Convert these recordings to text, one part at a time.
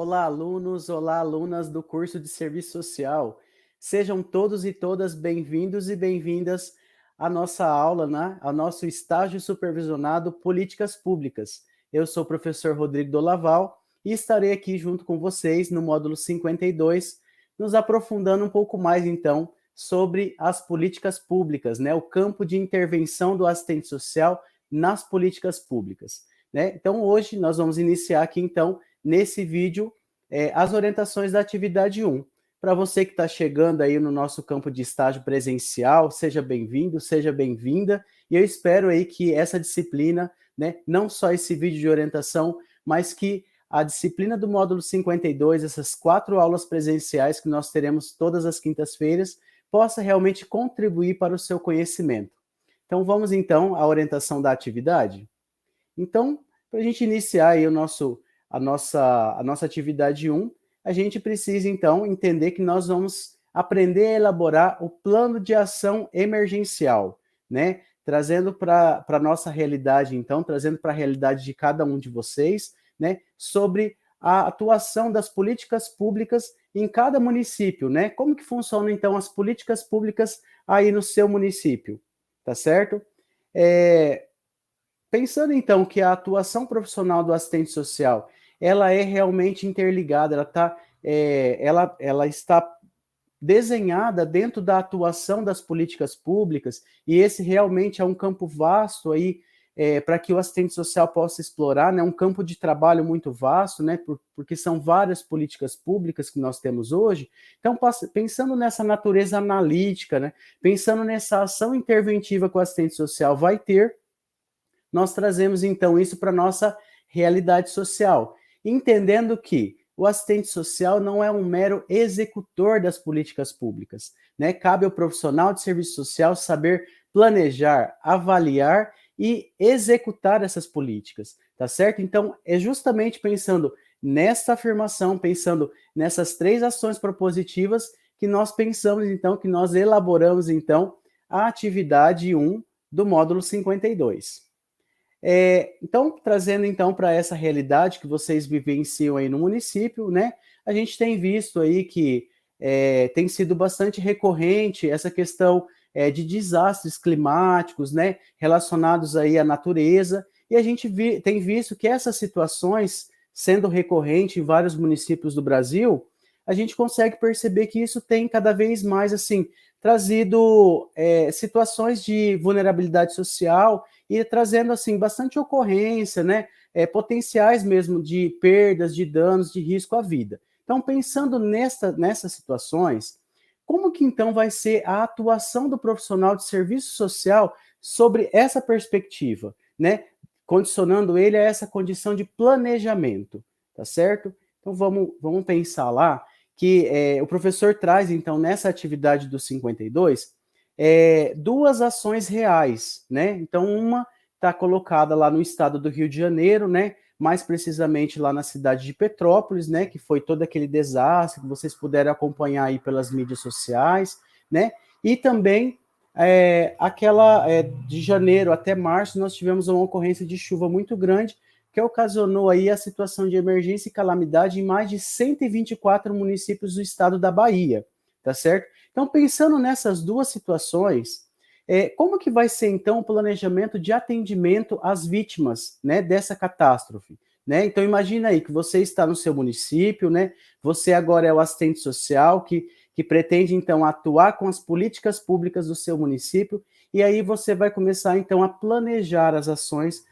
Olá, alunos, olá, alunas do curso de Serviço Social. Sejam todos e todas bem-vindos e bem-vindas à nossa aula, né? Ao nosso estágio supervisionado Políticas Públicas. Eu sou o professor Rodrigo Dolaval e estarei aqui junto com vocês no módulo 52, nos aprofundando um pouco mais, então, sobre as políticas públicas, né? O campo de intervenção do assistente social nas políticas públicas, né? Então, hoje nós vamos iniciar aqui, então, nesse vídeo, as orientações da atividade 1. Para você que está chegando aí no nosso campo de estágio presencial, seja bem-vindo, seja bem-vinda, e eu espero aí que essa disciplina, né, não só esse vídeo de orientação, mas que a disciplina do módulo 52, essas 4 aulas presenciais que nós teremos todas as quintas-feiras, possa realmente contribuir para o seu conhecimento. Então, vamos então à orientação da atividade? Então, para a gente iniciar aí a nossa atividade 1, a gente precisa, então, entender que nós vamos aprender a elaborar o plano de ação emergencial, né? Trazendo para a nossa realidade, então, trazendo para a realidade de cada um de vocês, né? Sobre a atuação das políticas públicas em cada município, né? Como que funcionam, então, as políticas públicas aí no seu município, tá certo? Pensando então que a atuação profissional do assistente social, ela é realmente interligada, ela está desenhada dentro da atuação das políticas públicas, e esse realmente é um campo vasto aí, para que o assistente social possa explorar, né, um campo de trabalho muito vasto, né, porque são várias políticas públicas que nós temos hoje. Então, pensando nessa natureza analítica, né, pensando nessa ação interventiva que o assistente social vai ter, nós trazemos então isso para a nossa realidade social, entendendo que o assistente social não é um mero executor das políticas públicas, né? Cabe ao profissional de serviço social saber planejar, avaliar e executar essas políticas, tá certo? Então, é justamente pensando nessa afirmação, pensando nessas 3 ações propositivas, que nós pensamos, então, que nós elaboramos, então, a atividade 1 do módulo 52. Então, trazendo então para essa realidade que vocês vivenciam aí no município, né? A gente tem visto aí que tem sido bastante recorrente essa questão de desastres climáticos, né? Relacionados aí à natureza, e a gente tem visto que essas situações, sendo recorrente em vários municípios do Brasil, a gente consegue perceber que isso tem cada vez mais assim trazido situações de vulnerabilidade social e trazendo assim bastante ocorrência, né, potenciais mesmo de perdas, de danos, de risco à vida. Então, pensando nessas situações, como que então vai ser a atuação do profissional de serviço social sobre essa perspectiva, né? Condicionando ele a essa condição de planejamento, tá certo? Então vamos pensar lá que o professor traz então nessa atividade do 52 2 ações reais, né? Então, uma está colocada lá no estado do Rio de Janeiro, né? Mais precisamente lá na cidade de Petrópolis, né? Que foi todo aquele desastre que vocês puderam acompanhar aí pelas mídias sociais, né? E também de janeiro até março nós tivemos uma ocorrência de chuva muito grande que ocasionou aí a situação de emergência e calamidade em mais de 124 municípios do estado da Bahia, tá certo? Então, pensando nessas 2 situações, como que vai ser, então, o planejamento de atendimento às vítimas, né, dessa catástrofe? Né? Então, imagina aí que você está no seu município, né? Você agora é o assistente social que pretende, então, atuar com as políticas públicas do seu município, e aí você vai começar, então, a planejar as ações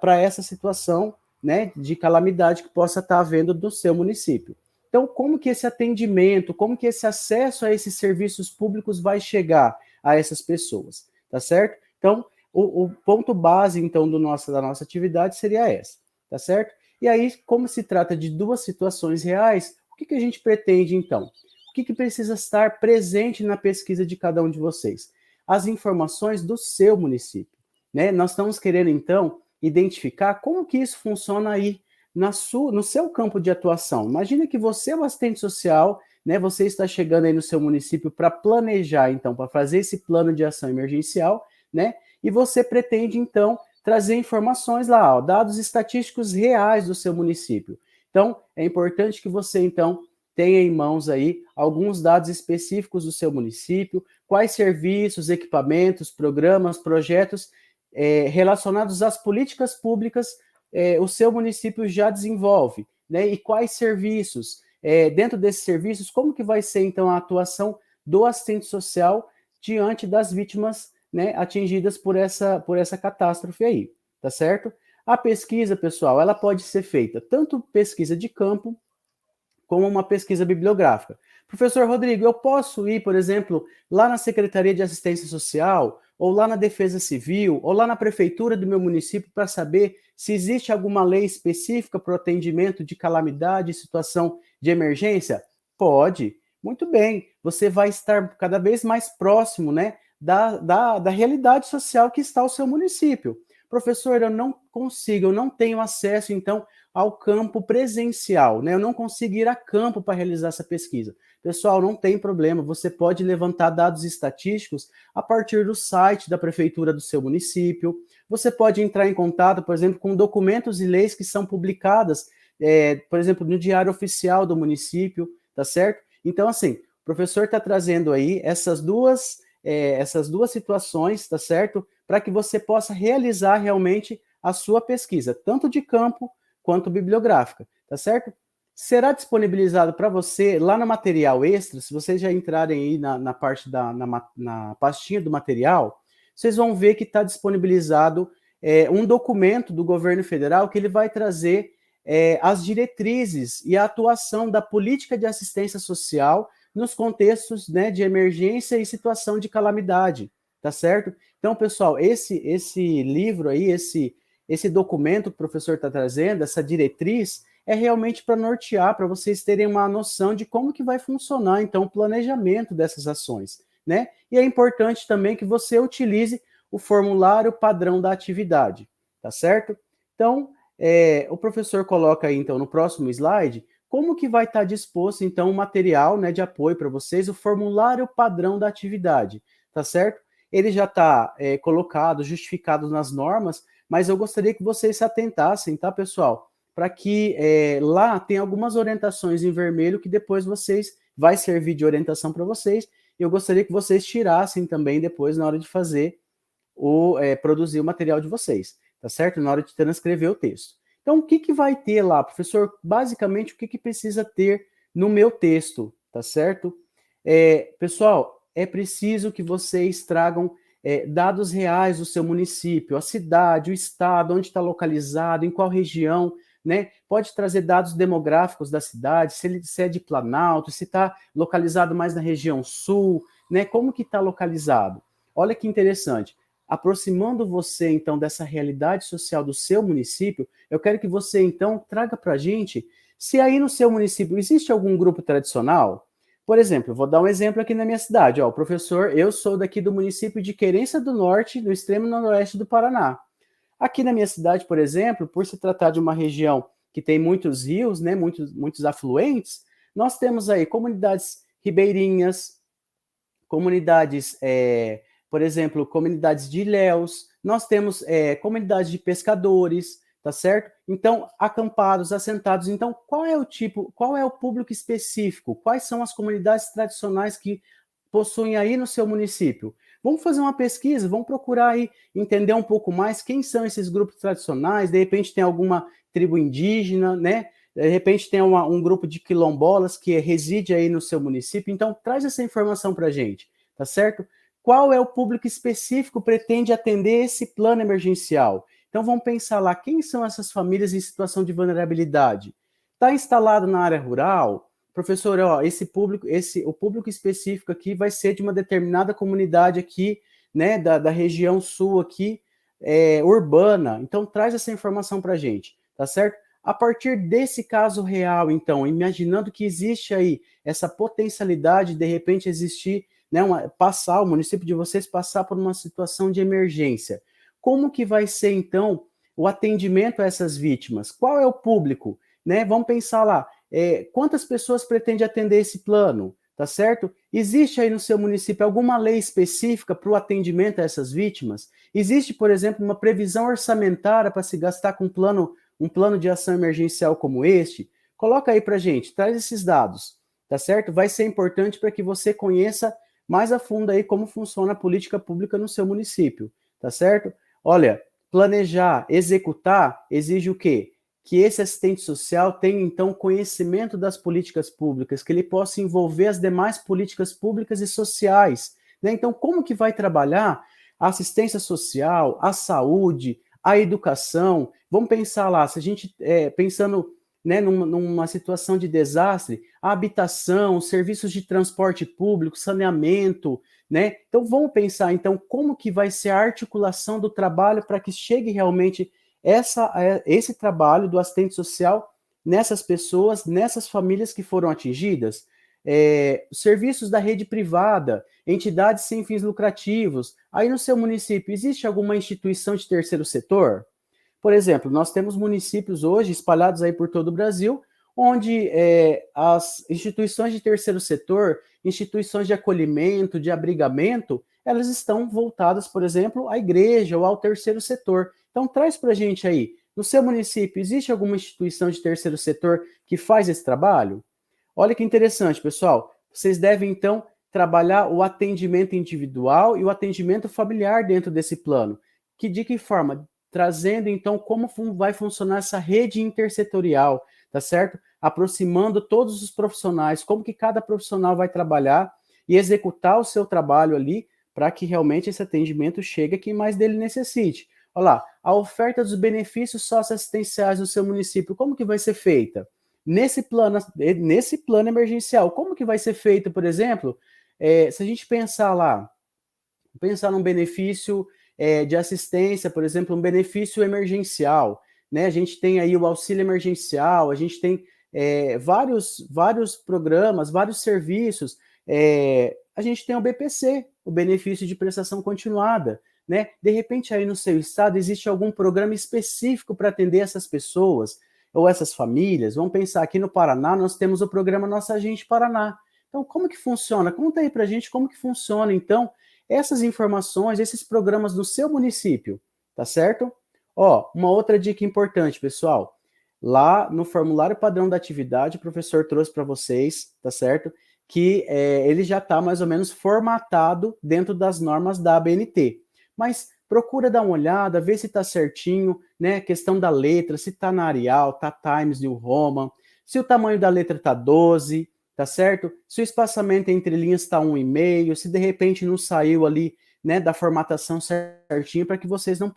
para essa situação, né, de calamidade que possa estar havendo no seu município. Então, como que esse atendimento, como que esse acesso a esses serviços públicos vai chegar a essas pessoas, tá certo? Então, o ponto base, então, da nossa atividade seria essa, tá certo? E aí, como se trata de 2 situações reais, o que a gente pretende, então? O que precisa estar presente na pesquisa de cada um de vocês? As informações do seu município, né? Nós estamos querendo, então, identificar como que isso funciona aí no seu campo de atuação. Imagina que você é um assistente social, né? Você está chegando aí no seu município para planejar, então, para fazer esse plano de ação emergencial, né? E você pretende, então, trazer informações lá, ó, dados estatísticos reais do seu município. Então, é importante que você, então, tenha em mãos aí alguns dados específicos do seu município, quais serviços, equipamentos, programas, projetos relacionados às políticas públicas o seu município já desenvolve, né? E quais serviços, dentro desses serviços, como que vai ser, então, a atuação do assistente social diante das vítimas, né, atingidas por essa catástrofe aí, tá certo? A pesquisa, pessoal, ela pode ser feita tanto pesquisa de campo como uma pesquisa bibliográfica. Professor Rodrigo, eu posso ir, por exemplo, lá na Secretaria de Assistência Social, ou lá na Defesa Civil, ou lá na Prefeitura do meu município para saber se existe alguma lei específica para o atendimento de calamidade e situação de emergência? Pode. Muito bem. Você vai estar cada vez mais próximo, né, da realidade social que está o seu município. Professor, eu não consigo, eu não tenho acesso, então, ao campo presencial, né? Eu não consigo ir a campo para realizar essa pesquisa. Pessoal, não tem problema, você pode levantar dados estatísticos a partir do site da prefeitura do seu município. Você pode entrar em contato, por exemplo, com documentos e leis que são publicadas, por exemplo, no Diário Oficial do município, tá certo? Então, assim, o professor está trazendo aí essas duas situações, tá certo? Para que você possa realizar realmente a sua pesquisa, tanto de campo quanto bibliográfica, tá certo? Será disponibilizado para você lá no material extra, se vocês já entrarem aí na parte na pastinha do material, vocês vão ver que está disponibilizado um documento do governo federal que ele vai trazer as diretrizes e a atuação da política de assistência social nos contextos, né, de emergência e situação de calamidade, tá certo? Então, pessoal, esse livro aí, esse documento que o professor está trazendo, essa diretriz, é realmente para nortear, para vocês terem uma noção de como que vai funcionar, então, o planejamento dessas ações, né? E é importante também que você utilize o formulário padrão da atividade, tá certo? Então, o professor coloca aí, então, no próximo slide, como que vai estar disposto, então, o material, né, de apoio para vocês, o formulário padrão da atividade, tá certo? Ele já está colocado, justificado nas normas, mas eu gostaria que vocês se atentassem, tá, pessoal? Para que lá tem algumas orientações em vermelho que depois vai servir de orientação para vocês. Eu gostaria que vocês tirassem também depois na hora de fazer produzir o material de vocês, tá certo? Na hora de transcrever o texto. Então, o que vai ter lá, professor? Basicamente, o que precisa ter no meu texto, tá certo? Pessoal, é preciso que vocês tragam dados reais do seu município, a cidade, o estado, onde está localizado, em qual região, né? Pode trazer dados demográficos da cidade, se é de Planalto, se está localizado mais na região sul, né? Como que está localizado? Olha que interessante. Aproximando você, então, dessa realidade social do seu município, eu quero que você, então, traga para a gente se aí no seu município existe algum grupo tradicional. Por exemplo, eu vou dar um exemplo aqui na minha cidade. Ó, professor, eu sou daqui do município de Querência do Norte, no extremo noroeste do Paraná. Aqui na minha cidade, por exemplo, por se tratar de uma região que tem muitos rios, né, muitos afluentes, nós temos aí comunidades ribeirinhas, comunidades, por exemplo, comunidades de ilhéus, nós temos comunidades de pescadores, tá certo? Então, acampados, assentados. Então, qual é o público específico? Quais são as comunidades tradicionais que possuem aí no seu município? Vamos fazer uma pesquisa, vamos procurar aí entender um pouco mais quem são esses grupos tradicionais, de repente tem alguma tribo indígena, né? De repente tem um grupo de quilombolas que reside aí no seu município, então traz essa informação para a gente, tá certo? Qual é o público específico que pretende atender esse plano emergencial? Então vamos pensar lá, quem são essas famílias em situação de vulnerabilidade? Está instalado na área rural? Professor, ó, o público específico aqui vai ser de uma determinada comunidade aqui, né, da região sul aqui, urbana. Então traz essa informação para a gente, tá certo? A partir desse caso real, então, imaginando que existe aí essa potencialidade de repente existir, né, o município de vocês passar por uma situação de emergência. Como que vai ser, então, o atendimento a essas vítimas? Qual é o público? Né? Vamos pensar lá, quantas pessoas pretende atender esse plano? Tá certo? Existe aí no seu município alguma lei específica para o atendimento a essas vítimas? Existe, por exemplo, uma previsão orçamentária para se gastar com um plano de ação emergencial como este? Coloca aí para gente, traz esses dados, tá certo? Vai ser importante para que você conheça mais a fundo aí como funciona a política pública no seu município, tá certo? Olha, planejar, executar, exige o quê? Que esse assistente social tenha, então, conhecimento das políticas públicas, que ele possa envolver as demais políticas públicas e sociais, né? Então, como que vai trabalhar a assistência social, a saúde, a educação? Vamos pensar lá, se a gente, pensando, né, numa situação de desastre, a habitação, serviços de transporte público, saneamento, né? Então, vamos pensar, então, como que vai ser a articulação do trabalho para que chegue realmente esse trabalho do assistente social nessas pessoas, nessas famílias que foram atingidas. Serviços da rede privada, entidades sem fins lucrativos. Aí no seu município, existe alguma instituição de terceiro setor? Por exemplo, nós temos municípios hoje espalhados aí por todo o Brasil, onde as instituições de terceiro setor, instituições de acolhimento, de abrigamento, elas estão voltadas, por exemplo, à igreja ou ao terceiro setor. Então, traz para a gente aí, no seu município, existe alguma instituição de terceiro setor que faz esse trabalho? Olha que interessante, pessoal. Vocês devem, então, trabalhar o atendimento individual e o atendimento familiar dentro desse plano. De que forma? Trazendo, então, como vai funcionar essa rede intersetorial, tá certo? Aproximando todos os profissionais, como que cada profissional vai trabalhar e executar o seu trabalho ali para que realmente esse atendimento chegue a quem mais dele necessite. Olha lá, a oferta dos benefícios socioassistenciais do seu município, como que vai ser feita? Nesse plano emergencial, como que vai ser feito, por exemplo, se a gente pensar num benefício de assistência, por exemplo, um benefício emergencial, né? A gente tem aí o auxílio emergencial, a gente tem vários programas, vários serviços, a gente tem o BPC, o benefício de prestação continuada, né? De repente aí no seu estado existe algum programa específico para atender essas pessoas ou essas famílias. Vamos pensar aqui no Paraná, nós temos o programa Nossa Gente Paraná. Então, como que funciona? Conta aí para a gente como que funciona, então, essas informações, esses programas do seu município, tá certo? Ó, uma outra dica importante, pessoal. Lá no formulário padrão da atividade, o professor trouxe para vocês, tá certo? Que ele já está mais ou menos formatado dentro das normas da ABNT. Mas procura dar uma olhada, ver se está certinho, né? Questão da letra, se está na Arial, está Times New Roman, se o tamanho da letra está 12, tá certo? Se o espaçamento entre linhas está 1,5, se de repente não saiu ali, né, da formatação certinho para que vocês não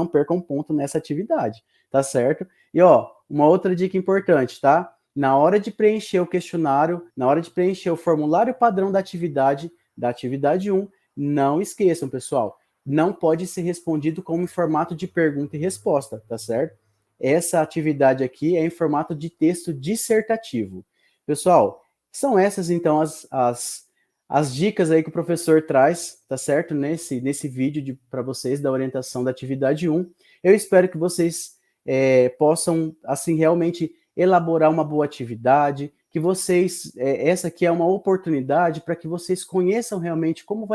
percam ponto nessa atividade, tá certo? E ó, uma outra dica importante, tá? Na hora de preencher o questionário, na hora de preencher o formulário padrão da atividade 1, não esqueçam, pessoal, não pode ser respondido como em formato de pergunta e resposta, tá certo? Essa atividade aqui é em formato de texto dissertativo. Pessoal, são essas então as dicas aí que o professor traz, tá certo? Nesse vídeo para vocês da orientação da atividade 1. Eu espero que vocês possam, assim, realmente elaborar uma boa atividade, que vocês, essa aqui é uma oportunidade para que vocês conheçam realmente como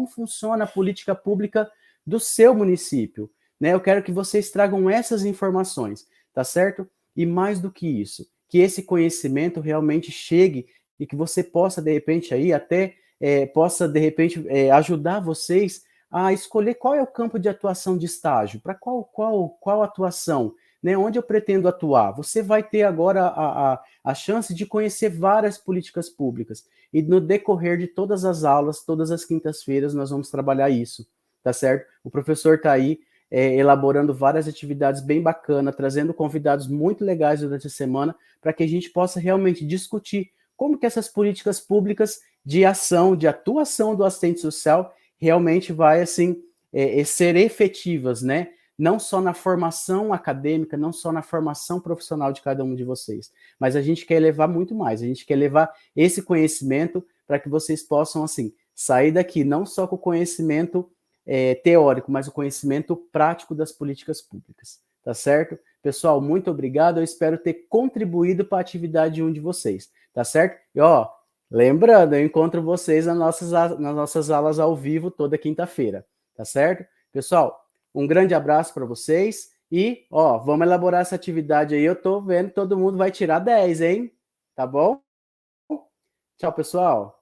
funciona a política pública do seu município, né? Eu quero que vocês tragam essas informações, tá certo? E mais do que isso, que esse conhecimento realmente chegue e que você possa, de repente, aí até ajudar vocês a escolher qual é o campo de atuação de estágio, para qual atuação, né? Onde eu pretendo atuar. Você vai ter agora a chance de conhecer várias políticas públicas. E no decorrer de todas as aulas, todas as quintas-feiras, nós vamos trabalhar isso, tá certo? O professor está aí elaborando várias atividades bem bacanas, trazendo convidados muito legais durante a semana, para que a gente possa realmente discutir como que essas políticas públicas de ação, de atuação do assistente social realmente vai, assim, ser efetivas, né? Não só na formação acadêmica, não só na formação profissional de cada um de vocês, mas a gente quer levar muito mais, a gente quer levar esse conhecimento para que vocês possam, assim, sair daqui não só com o conhecimento teórico, mas o conhecimento prático das políticas públicas, tá certo? Pessoal, muito obrigado, eu espero ter contribuído para a atividade 1 de vocês, tá certo? E ó, lembrando, eu encontro vocês nas nossas aulas ao vivo toda quinta-feira, tá certo? Pessoal, um grande abraço para vocês E, ó, vamos elaborar essa atividade aí. Eu tô vendo que todo mundo vai tirar 10, hein? Tá bom? Tchau, pessoal.